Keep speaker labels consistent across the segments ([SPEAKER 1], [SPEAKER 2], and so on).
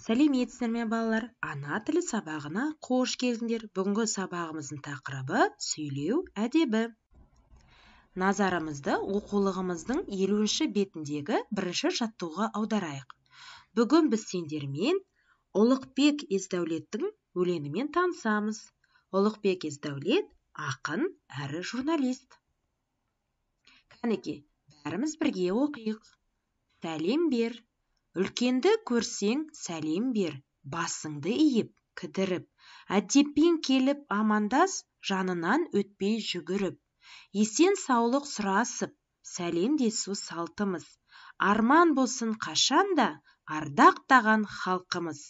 [SPEAKER 1] Сәлеметсіздер ме балалар? Ана тілі сабағына қош келдіңдер. Бүгінгі сабағымыздың тақырыбы сөйлеу әдебі. Назарымызды оқулығымыздың 50-ші бетіндегі бірінші жаттығуға аударайық. Бүгін біз сендермен Ұлықбек Есдәулеттің өлеңімен танысамыз. Ұлықбек Есдәулет ақын әрі журналист. Кәнеки, бәріміз бірге оқиық. Сәлем бер. Үлкенді көрсең сәлем бер, басыңды иіп, кідіріп, әдеппен келіп амандас, жанынан өтпей жүгіріп. Есен саулық сұрасып, сәлемдесу салтымыз. Арман болсын қашанда, ардақтаған халқымыз.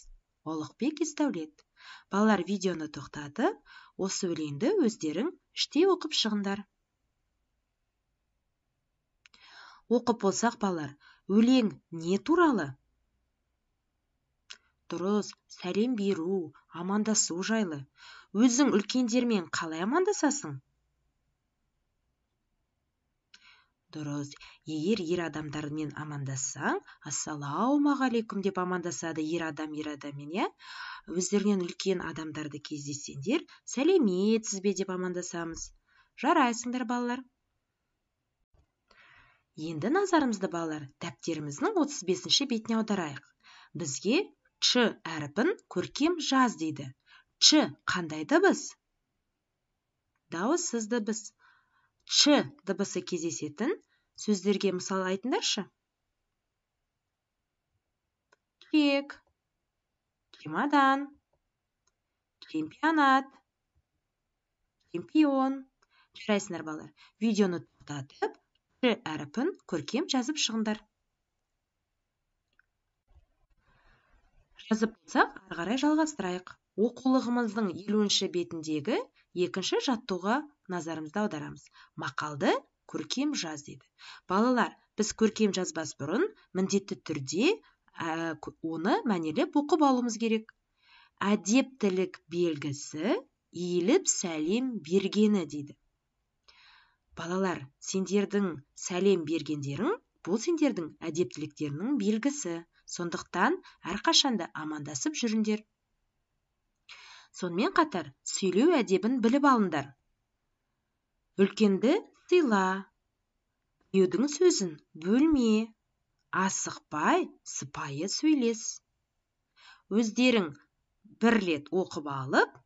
[SPEAKER 1] Ұлықбек Есдәулет. Балалар, видеоны тоқтатып, осы өлеңді өздерің іштей оқып шығыңдар. Оқып болсақ, балалар, өлең не туралы? Дұрыс, сәлем беру, амандасу жайлы. Өзің үлкендермен қалай амандасасың? Дұрыс, егер ер адамдармен амандассаң, ассалаумағалейкум деп амандасады ер адаммен, я? Өздерінен үлкен адамдарды кездессеңдер, сәлеметсіз бе деп амандасамыз. Жарайсыңдар, балалар. Енді назарымызды, балалар, дәптеріміздің 35-ші бетіне аударайық. Бізге Ч әріпін көркем жаз дейді. Ч қандай дыбыс? Дауыссыз дыбыс. Ч дыбысы кездесетін сөздерге мысал айтыңдаршы. Түлек, чемодан, чемпионат, чемпион. Жарайсыңдар, балалар. Видеоны тоқтатып, Ч әріпін көркем жазып шығыңдар. Жазып болсақ, ары қарай жалғастырайық. Оқулығымыздың 50-ші бетіндегі екінші жаттығуға назарымызды аударамыз. Мақалды көркем жаз дейді. Балалар, біз көркем жазбас бұрын міндетті түрде оны мәнерлеп оқып алуымыз керек. Әдептілік белгісі иіліп сәлем бергені дейді. Балалар, сендердің сәлем бергендерің бұл сендердің әдептіліктерінің белгісі. Сондықтан әрқашанда амандасып жүріңдер. Сонымен қатар сөйлеу әдебін біліп алыңдар. Үлкенді сыйла, біреудің сөзін бөлме, асықпай, сыпайы сөйлес. Өздерің бір рет оқып алып,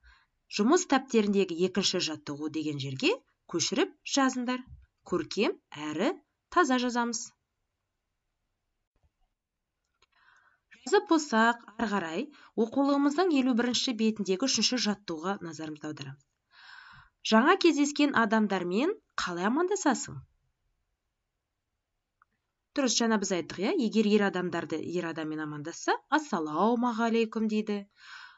[SPEAKER 1] жұмыс дәптеріндегі екінші жаттығу деген жерге көшіріп жазыңдар. Көркем әрі таза жазамыз. Жазып болсақ, ары қарай оқулығымыздың 51-ші бетіндегі 3-ші жаттығуға назарымызды аударамыз. Жаңа кездескен адамдармен қалай амандасасың? Дұрыс, жаңа біз айттық, я? Егер ер адаммен амандасса, ассалаумағалейкум дейді.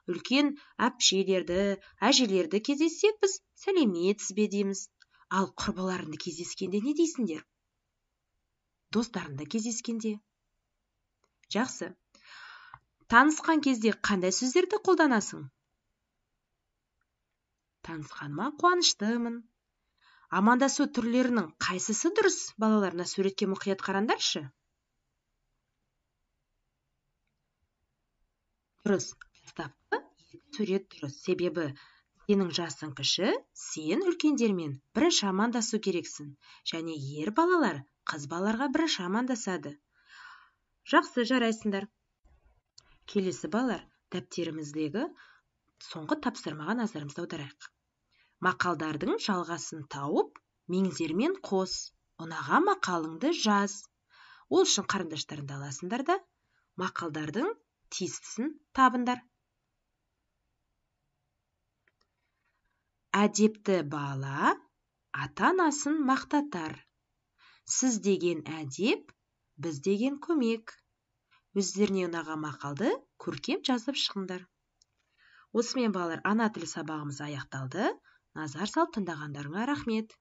[SPEAKER 1] Үлкен әпшелерді, әжелерді кездессек, біз сәлеметсіз бе дейміз. Ал құрбыларыңды кездескенде не дейсіңдер? Достарыңды кездескенде? Жақсы. Танысқан кезде қандай сөздерді қолданасың? Танысқаныма қуаныштымын. Амандасу түрлерінің қайсысы дұрыс? Балаларына суретке мұқият қараңдаршы. Дұрыс, бастапқы сурет дұрыс. Себебі сенің жасың кіші, сен үлкендермен бірінші амандасу керексің. Және ер балалар қыз балаларға бірінші амандасады. Жақсы, жарайсыңдар. Келесі, балалар, дәптеріміздегі соңғы тапсырмаға назарымызды аударайық. Мақалдардың жалғасын тауып, меңзермен қос. Ұнаған мақалыңды жаз. Ол үшін қарындаштарыңды аласыңдар да, мақалдардың тиістісін табыңдар. Әдепті бала ата-анасын мақтатар. Сіз деген әдеп, біз деген көмек. Өздеріне ұнаған мақалды көркем жазып шығыңдар. Осымен, балалар, ана тілі сабағымыз аяқталды. Назар салып тыңдағандарыңа рахмет.